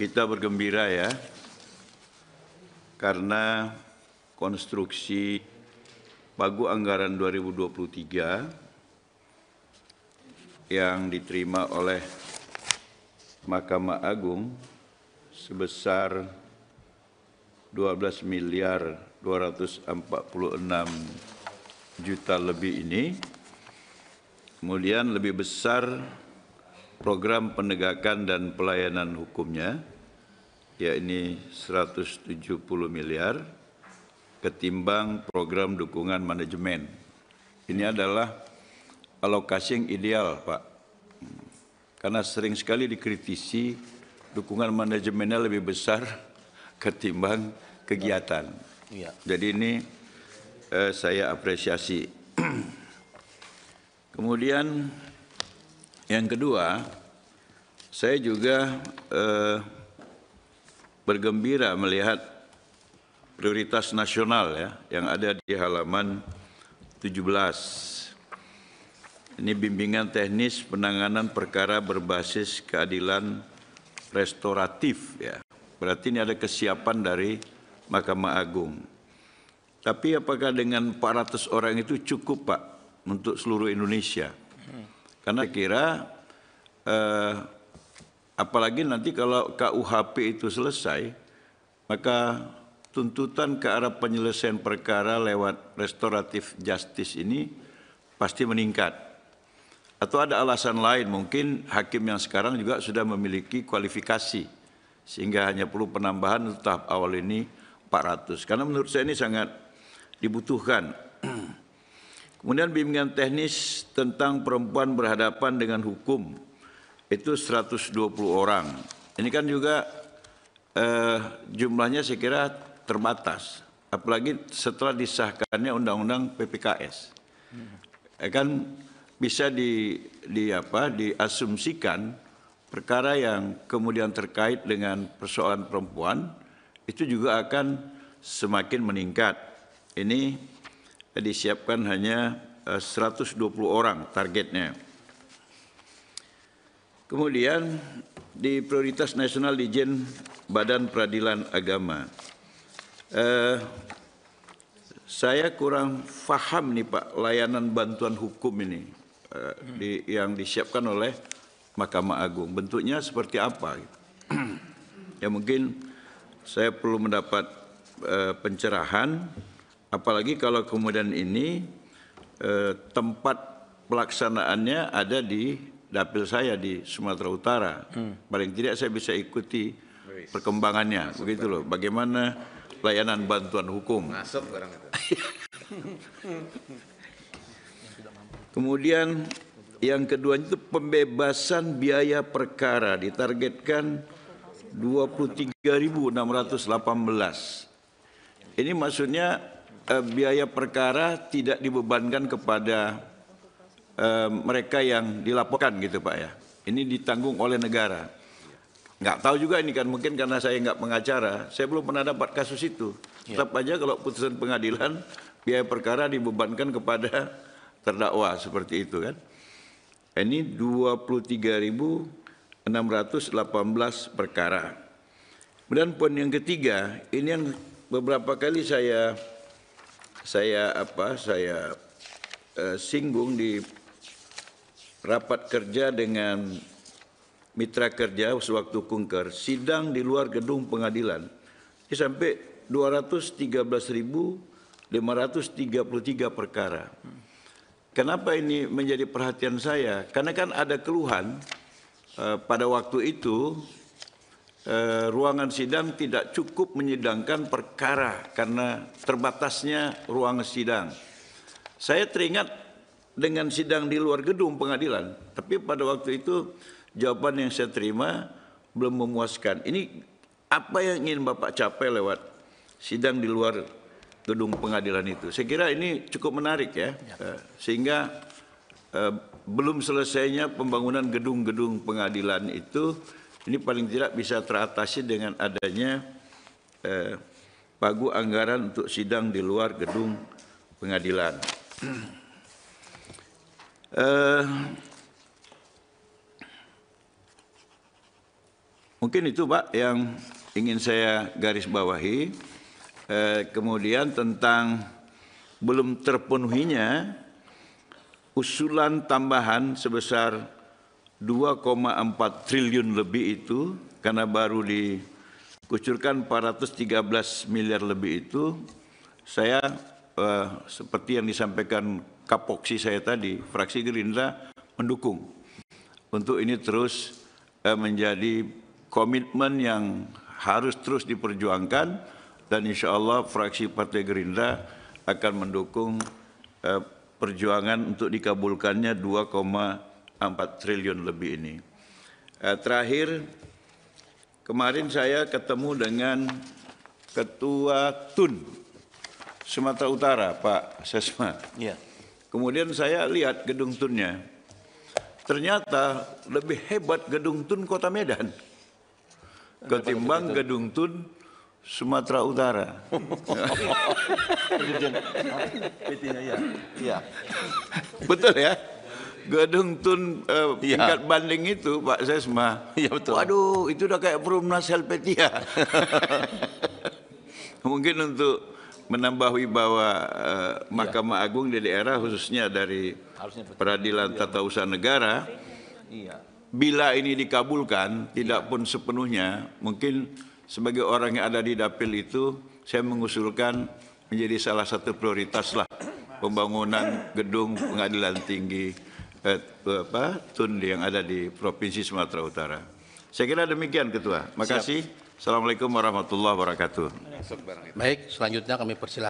Kita bergembira ya, karena konstruksi Pagu Anggaran 2023 yang diterima oleh Mahkamah Agung sebesar 12 miliar 246 juta lebih ini, kemudian lebih besar program penegakan dan pelayanan hukumnya, yakni 170 miliar, ketimbang program dukungan manajemen. Ini adalah alokasi yang ideal, Pak. Karena sering sekali dikritisi dukungan manajemennya lebih besar ketimbang kegiatan. Ya. Jadi ini saya apresiasi. Kemudian yang kedua, saya juga bergembira melihat prioritas nasional ya yang ada di halaman 17. Ini bimbingan teknis penanganan perkara berbasis keadilan restoratif ya. Berarti ini ada kesiapan dari Mahkamah Agung. Tapi apakah dengan 400 orang itu cukup, Pak, untuk seluruh Indonesia? Karena kira apalagi nanti kalau KUHP itu selesai, maka tuntutan ke arah penyelesaian perkara lewat restoratif justice ini pasti meningkat. Atau ada alasan lain, mungkin hakim yang sekarang juga sudah memiliki kualifikasi, sehingga hanya perlu penambahan untuk tahap awal ini 400. Karena menurut saya ini sangat dibutuhkan. Kemudian bimbingan teknis tentang perempuan berhadapan dengan hukum, itu 120 orang. Ini kan juga jumlahnya saya kira terbatas, apalagi setelah disahkannya Undang-Undang PPKS. Kan bisa diasumsikan perkara yang kemudian terkait dengan persoalan perempuan itu juga akan semakin meningkat. Ini disiapkan hanya 120 orang targetnya. Kemudian di prioritas nasional Dijen Badan Peradilan Agama. Saya kurang paham nih Pak, layanan bantuan hukum ini yang disiapkan oleh Mahkamah Agung. Bentuknya seperti apa? Ya mungkin saya perlu mendapat pencerahan, apalagi kalau kemudian ini tempat pelaksanaannya ada di dapil saya di Sumatera Utara. Paling tidak saya bisa ikuti perkembangannya, begitu loh. Bagaimana layanan bantuan hukum. Masuk barang itu. Kemudian yang kedua itu pembebasan biaya perkara ditargetkan 23.618. Ini maksudnya biaya perkara tidak dibebankan kepada mereka yang dilaporkan gitu Pak ya. Ini ditanggung oleh negara. Nggak tahu juga ini kan, mungkin karena saya nggak pengacara, saya belum pernah dapat kasus itu. Tetap aja kalau putusan pengadilan biaya perkara dibebankan kepada terdakwa seperti itu kan. Ini 23.618 perkara. Kemudian poin yang ketiga, ini yang beberapa kali saya singgung di rapat kerja dengan mitra kerja sewaktu kunker, sidang di luar gedung pengadilan ini sampai 213.533 perkara. Kenapa ini menjadi perhatian saya? Karena kan ada keluhan pada waktu itu ruangan sidang tidak cukup menyidangkan perkara karena terbatasnya ruangan sidang. Saya teringat dengan sidang di luar gedung pengadilan, tapi pada waktu itu jawaban yang saya terima belum memuaskan. Ini apa yang ingin Bapak capai lewat sidang di luar gedung pengadilan itu? Saya kira ini cukup menarik ya. Sehingga belum selesainya pembangunan gedung-gedung pengadilan itu, ini paling tidak bisa teratasi dengan adanya pagu anggaran untuk sidang di luar gedung pengadilan. Mungkin itu Pak yang ingin saya garis bawahi. Kemudian tentang belum terpenuhinya usulan tambahan sebesar 2,4 triliun lebih itu, karena baru dikucurkan 413 miliar lebih itu, saya seperti yang disampaikan kapoksi saya tadi, fraksi Gerindra mendukung untuk ini terus menjadi komitmen yang harus terus diperjuangkan, dan insya Allah fraksi Partai Gerindra akan mendukung perjuangan untuk dikabulkannya 2,4 triliun lebih ini. Terakhir, kemarin saya ketemu dengan Ketua TUN Sumatera Utara, Pak Sesma. Iya. Kemudian saya lihat gedung TUN-nya. Ternyata lebih hebat gedung TUN Kota Medan ketimbang gedung TUN Sumatera Utara. Iya. Betul ya? Gedung TUN tingkat banding itu Pak Sesma. Iya betul. Waduh, itu udah kayak Perumnas Helvetia. Mungkin untuk menambah wibawa Mahkamah Agung di daerah, khususnya dari Peradilan Tata Usaha Negara. Bila ini dikabulkan, tidak pun sepenuhnya, mungkin sebagai orang yang ada di dapil itu, saya mengusulkan menjadi salah satu prioritas lah pembangunan gedung pengadilan tinggi TUN yang ada di Provinsi Sumatera Utara. Saya kira demikian Ketua. Terima kasih. Assalamualaikum warahmatullahi wabarakatuh. Baik, selanjutnya kami persilakan